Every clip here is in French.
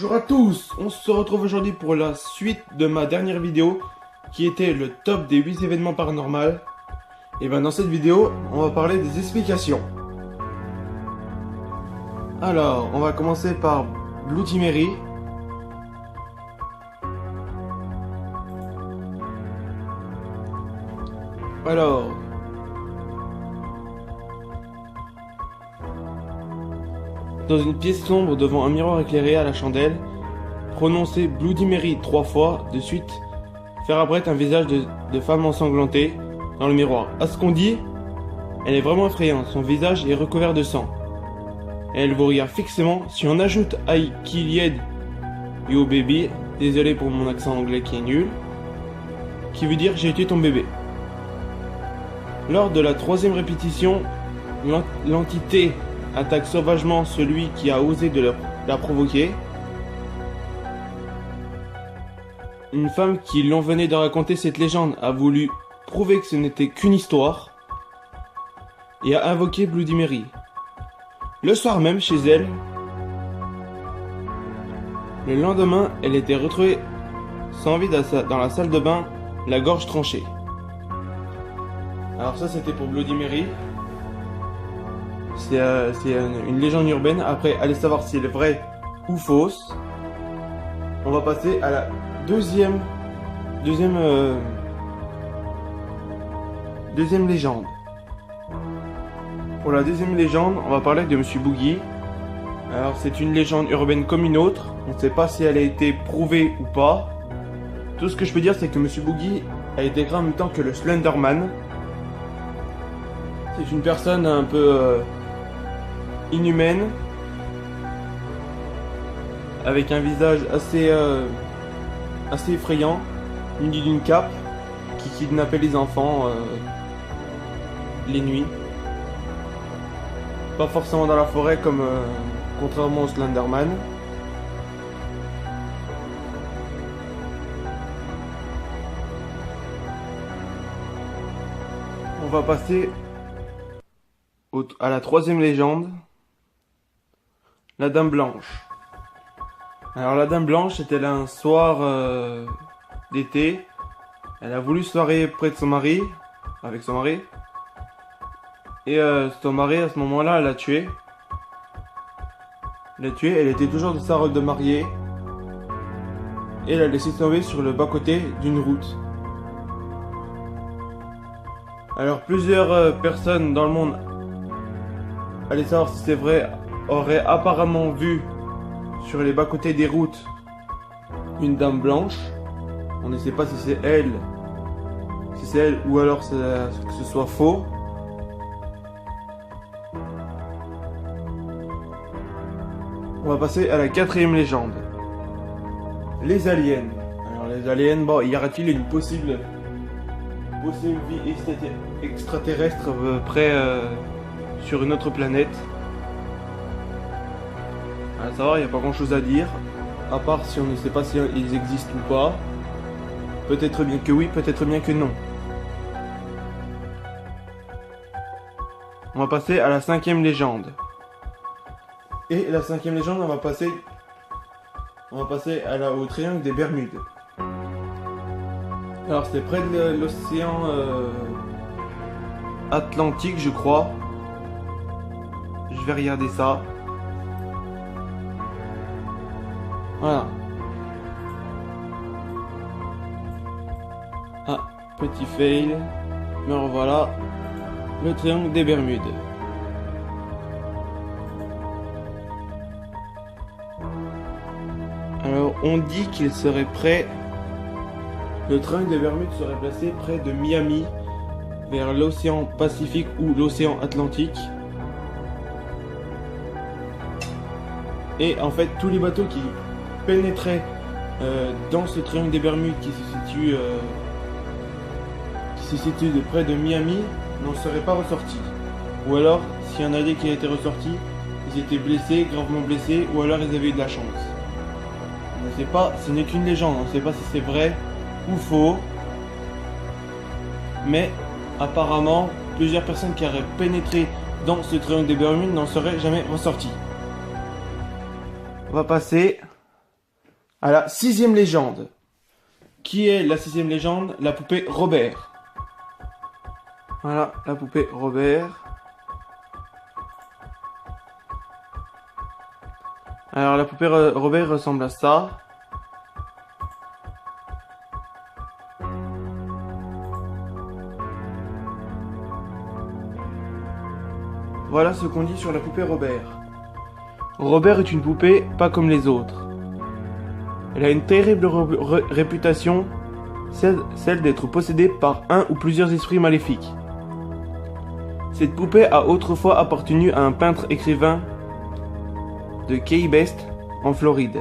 Bonjour à tous, on se retrouve aujourd'hui pour la suite de ma dernière vidéo qui était le top des 8 événements paranormaux. Et ben dans cette vidéo, on va parler des explications. Alors, on va commencer par Bloody Mary. Alors, dans une pièce sombre devant un miroir éclairé à la chandelle, prononcer Bloody Mary 3 fois de suite, faire apparaître un visage de femme ensanglantée dans le miroir. À ce qu'on dit, elle est vraiment effrayante, son visage est recouvert de sang. Et elle vous regarde fixement. Si on ajoute I killed your baby, désolé pour mon accent anglais qui est nul, qui veut dire j'ai tué ton bébé. Lors de la 3e répétition, l'entité attaque sauvagement celui qui a osé de la provoquer. Une femme qui l'on venait de raconter cette légende a voulu prouver que ce n'était qu'une histoire et a invoqué Bloody Mary. Le soir même, chez elle, le lendemain, elle était retrouvée sans vie dans la salle de bain, la gorge tranchée. Alors ça, c'était pour Bloody Mary. C'est une légende urbaine. Après, allez savoir si elle est vraie ou fausse. On va passer à la deuxième légende. Pour la deuxième légende, on va parler de Monsieur Boogie. Alors, c'est une légende urbaine comme une autre. On ne sait pas si elle a été prouvée ou pas. Tout ce que je peux dire, c'est que Monsieur Boogie a été créé en même temps que le Slenderman. C'est une personne un peu inhumaine, avec un visage assez effrayant, muni d'une cape, qui kidnappait les enfants les nuits. Pas forcément dans la forêt comme contrairement au Slenderman. On va passer à la 3e légende, la Dame Blanche. Alors la Dame Blanche était là un soir d'été. Elle a voulu se marier près de son mari, avec son mari. Et son mari à ce moment-là, elle l'a tué. Elle était toujours dans sa robe de mariée. Et elle l'a laissé tomber sur le bas-côté d'une route. Alors plusieurs personnes dans le monde, allez savoir si c'est vrai, auraient apparemment vu sur les bas-côtés des routes une dame blanche. On ne sait pas si c'est elle, ou alors que ce soit faux. On va passer à la 4e légende. Les aliens. Alors les aliens, bon, y aura-t-il une possible vie extraterrestre près sur une autre planète? À savoir, il n'y a pas grand chose à dire, à part si on ne sait pas si ils existent ou pas. Peut-être bien que oui, peut-être bien que non. On va passer à la 5e légende. Et la 5e légende, on va passer au triangle des Bermudes. Alors c'est près de l'océan Atlantique, je crois. Je vais regarder ça. Voilà. Ah, petit fail. Mais revoilà. Le triangle des Bermudes. Alors, on dit qu'il serait près. Le triangle des Bermudes serait placé près de Miami, vers l'océan Pacifique ou l'océan Atlantique. Et en fait, tous les bateaux qui pénétraient dans ce triangle des Bermudes qui se situe de près de Miami n'en seraient pas ressortis. Ou alors, s'il y en a des qui a été ressortis, ils étaient blessés, gravement blessés, ou alors ils avaient eu de la chance. On ne sait pas, ce n'est qu'une légende, on ne sait pas si c'est vrai ou faux. Mais apparemment, plusieurs personnes qui auraient pénétré dans ce triangle des Bermudes n'en seraient jamais ressorties. On va passer à la sixième légende. Qui est la sixième légende? La poupée Robert. Voilà, la poupée Robert. Alors la poupée Robert ressemble à ça. Voilà ce qu'on dit sur la poupée Robert. Robert est une poupée pas comme les autres. Elle a une terrible réputation, celle d'être possédée par un ou plusieurs esprits maléfiques. Cette poupée a autrefois appartenu à un peintre écrivain de Key West en Floride,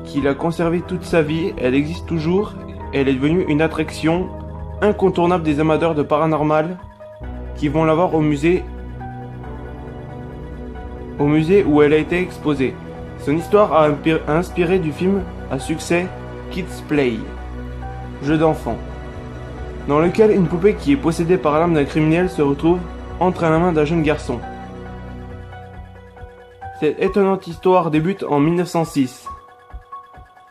qui l'a conservée toute sa vie. Elle existe toujours et elle est devenue une attraction incontournable des amateurs de paranormal qui vont la voir au musée où elle a été exposée. Son histoire a inspiré du film à succès Kids Play, jeu d'enfant, dans lequel une poupée qui est possédée par l'âme d'un criminel se retrouve entre la main d'un jeune garçon. Cette étonnante histoire débute en 1906,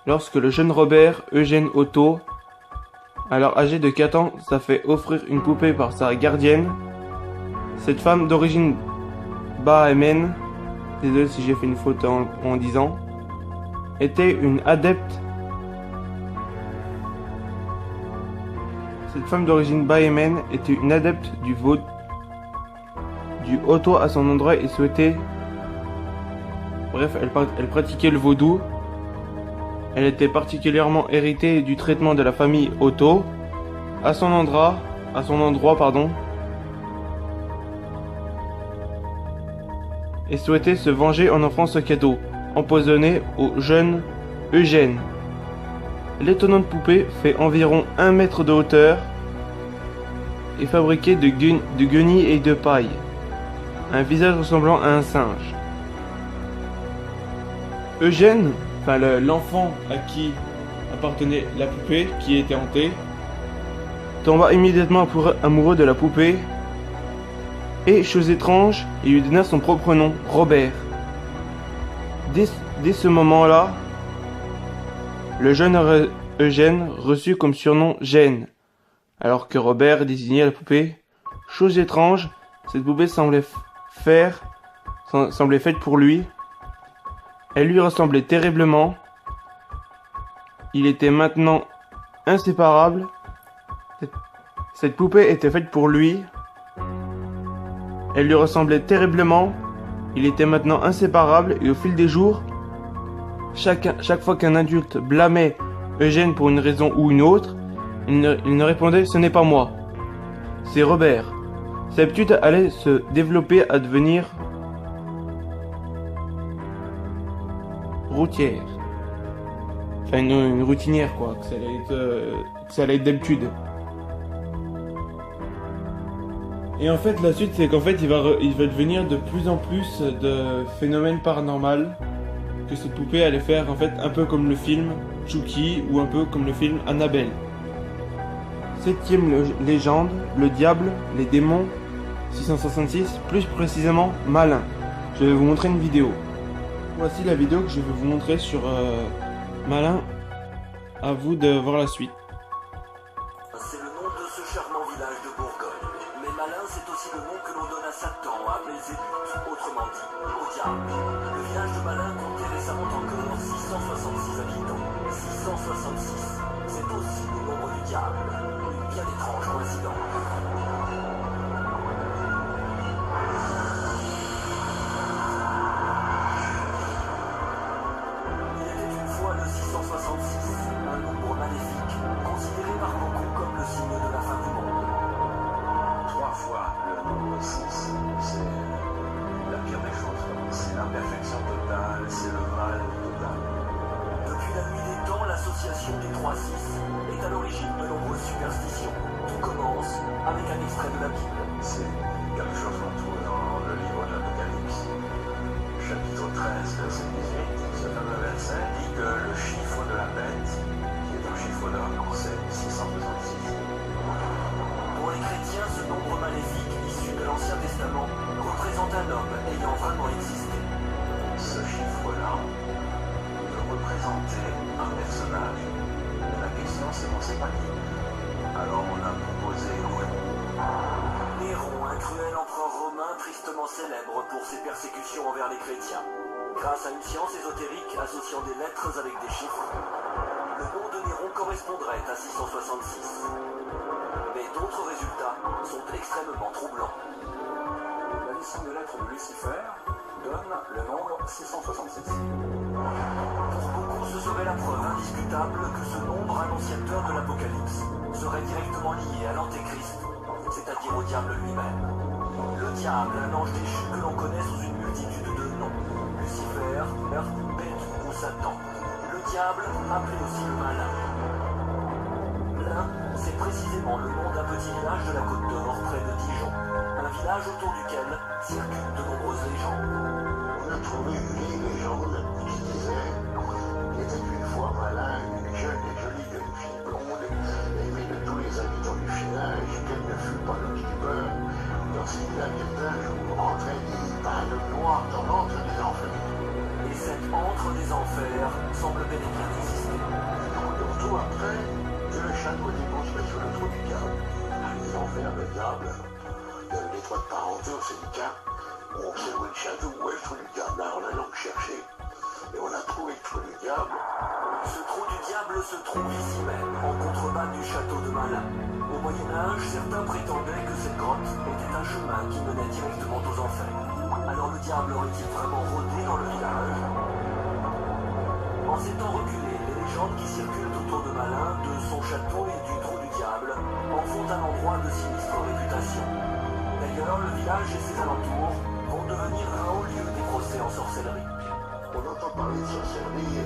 lorsque le jeune Robert Eugène Otto, alors âgé de 4 ans, s'est fait offrir une poupée par sa gardienne. Cette femme d'origine bahémienne, désolé si j'ai fait une faute en disant, était une adepte. Cette femme d'origine bahémienne était une adepte du Otto à son endroit et souhaitait. Bref, elle pratiquait le vaudou. Elle était particulièrement héritée du traitement de la famille Otto à son endroit, et souhaitait se venger en offrant ce cadeau empoisonné au jeune Eugène. L'étonnante poupée fait environ 1 mètre de hauteur et fabriquée de guenilles et de paille, un visage ressemblant à un singe. Eugène, enfin l'enfant à qui appartenait la poupée qui était hantée, tomba immédiatement amoureux de la poupée et, chose étrange, il lui donna son propre nom, Robert. Dès ce moment-là, le jeune Eugène reçut comme surnom Gêne, alors que Robert désignait la poupée. Chose étrange, cette poupée semblait faite pour lui. Elle lui ressemblait terriblement. Il était maintenant inséparable. Cette poupée était faite pour lui. Elle lui ressemblait terriblement. Il était maintenant inséparable et au fil des jours, chaque fois qu'un adulte blâmait Eugène pour une raison ou une autre, il ne répondait « ce n'est pas moi, c'est Robert ». Cette habitude allait se développer à devenir routière. Enfin une routinière quoi, que ça allait être d'habitude. Et en fait la suite c'est qu'en fait il va devenir de plus en plus de phénomènes paranormaux, que cette poupée allait faire en fait un peu comme le film Chucky ou un peu comme le film Annabelle. 7e légende, le diable, les démons, 666, plus précisément Malin. Je vais vous montrer une vidéo. Voici la vidéo que je vais vous montrer sur Malin. À vous de voir la suite. C'est le nom de ce charmant village de Bourgogne. Mais Malin, c'est aussi le nom que l'on donne à Satan, à Belzébuth, autrement dit, au diable. Le village de Malin comptait récemment encore 666 habitants. 666, c'est aussi le nombre du diable. Une bien étrange coïncidence. Il était une fois le 666, un nombre maléfique, considéré par beaucoup comme le signe de la fin du monde. 3 fois le nombre 6, c'est la pire des choses. C'est l'imperfection totale, c'est le mal total. Depuis la nuit des temps, l'association des 3-6 est à l'origine de nombreuses superstitions. Tout commence avec un extrait de la Bible. C'est quelque chose qu'on trouve dans le livre de l'Apocalypse. Chapitre 13, verset 18, ce fameux verset dit que le chiffre de la bête, qui est un chiffre d'homme, c'est 666. Pour les chrétiens, ce nombre maléfique issu de l'Ancien Testament représente un homme ayant vraiment existé. Ce chiffre-là compagnie. Alors on a proposé Néron. Néron, un cruel empereur romain tristement célèbre pour ses persécutions envers les chrétiens. Grâce à une science ésotérique associant des lettres avec des chiffres, le nom de Néron correspondrait à 666. Mais d'autres résultats sont extrêmement troublants. L'addition des lettres de Lucifer donne le nombre 666. Pour beaucoup, ce serait la preuve indiscutable que ce nombre annonciateur de l'Apocalypse serait directement lié à l'Antéchrist, c'est-à-dire au diable lui-même. Le diable, un ange déchu que l'on connaît sous une multitude de noms. Lucifer, Bête ou Satan. Le diable, appelé aussi le malin. L'un, c'est précisément le nom d'un petit village de la Côte d'Or près de Dijon. Un village autour duquel circulent de nombreuses légendes. On a trouvé une vieille légende qui disait qu'il était une fois malin, une jeune et jolie jeune fille blonde, aimée de tous les habitants du village, quelle ne fut pas le keeper lorsqu'il la vit un jour entraînée par un homme noir dans l'antre des enfers. Et cette antre des enfers semble bel et bien exister. On retrouve après que le château est construit sur le trou du diable. Les enfers, le diable, il y a le détroit de parenté au syndicat. On sait où est le château, où est le trou du diable. Alors on a donc cherché et on a trouvé le trou du diable. Ce trou du diable se trouve ici même, en contrebas du château de Malin. Au Moyen-Âge, certains prétendaient que cette grotte était un chemin qui menait directement aux enfers. Alors le diable aurait-il vraiment rôdé dans le village? En s'étant reculé, les légendes qui circulent autour de Malin, de son château et du trou du diable, en font un endroit de sinistre réputation. D'ailleurs, le village et ses alentours vont devenir un haut lieu des procès en sorcellerie. On entend parler de sorcellerie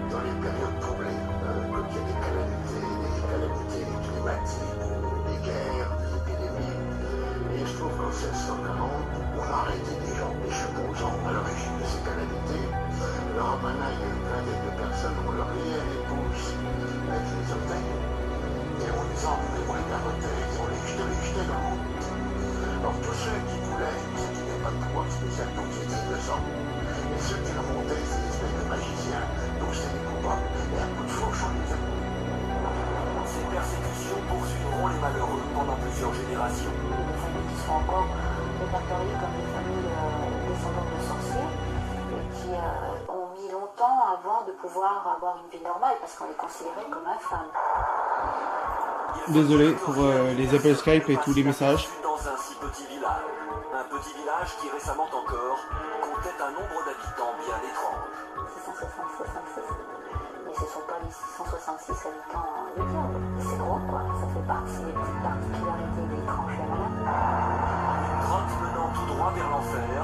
dans les périodes troublées, quand il y a des calamités climatiques, des guerres, des épidémies. Et il se trouve qu'en 1640, on a arrêté des gens, des supposants à l'origine de ces calamités. Alors à Malin, il y a une vingtaine de personnes, on leur liait les pouces avec les orteils, et on les emmenait, on les garrotait, et on les jetait dans l'eau. Alors tous ceux qui voulaient, ceux qui n'avaient pas de pouvoir spécial, donc ils étaient innocents. Et ceux qui remontaient, c'est des espèces de magiciens, donc c'était des coupables, et à coup de fourche, on les a coupés. Ces persécutions poursuivront les malheureux pendant plusieurs générations. Des familles qui sont encore répertoriées comme des familles descendantes de sorciers et qui ont mis longtemps avant de pouvoir avoir une vie normale parce qu'on les considérait comme infâmes. Désolé pour les appels Skype et tous les messages. Dans un si petit village. Un petit village qui récemment encore comptait un nombre d'habitants bien étrange. 666. Mais ce ne sont pas les 666 habitants du diable. C'est gros quoi, ça fait partie des petites particularités des grands Malin. Une grotte menant tout droit vers l'enfer,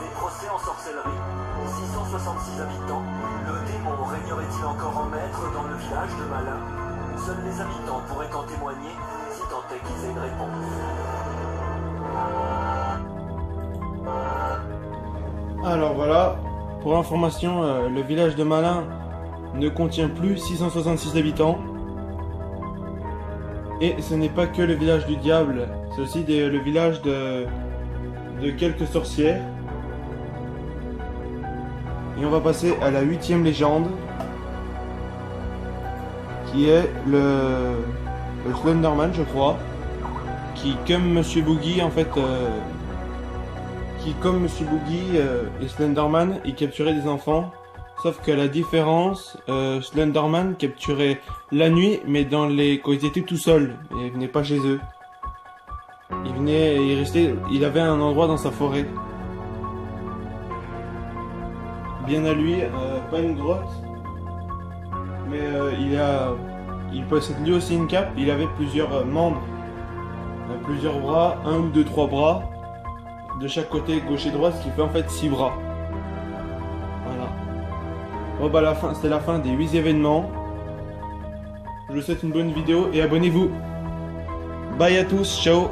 des procès en sorcellerie, 666 habitants. Le démon régnerait-il encore en maître dans le village de Malin? Seuls les habitants pourraient en témoigner si tant est qu'ils aient une réponse. Alors voilà, pour information, le village de Malin ne contient plus 666 habitants. Et ce n'est pas que le village du diable, c'est aussi le village de quelques sorcières. Et on va passer à la 8e légende, qui est le Slenderman, je crois, qui comme Monsieur Boogie en fait, et Slenderman, il capturait des enfants. Sauf que la différence, Slenderman capturait la nuit, mais quand ils étaient tout seuls, et il venait pas chez eux. Il avait un endroit dans sa forêt. Bien à lui, pas une grotte, mais il possède lui aussi une cape. Il avait plusieurs membres, plusieurs bras, 1 ou 2, 3 bras, de chaque côté, gauche et droite, ce qui fait en fait 6 bras. Voilà. Bon bah c'est la fin des 8 événements. Je vous souhaite une bonne vidéo et abonnez-vous. Bye à tous, ciao.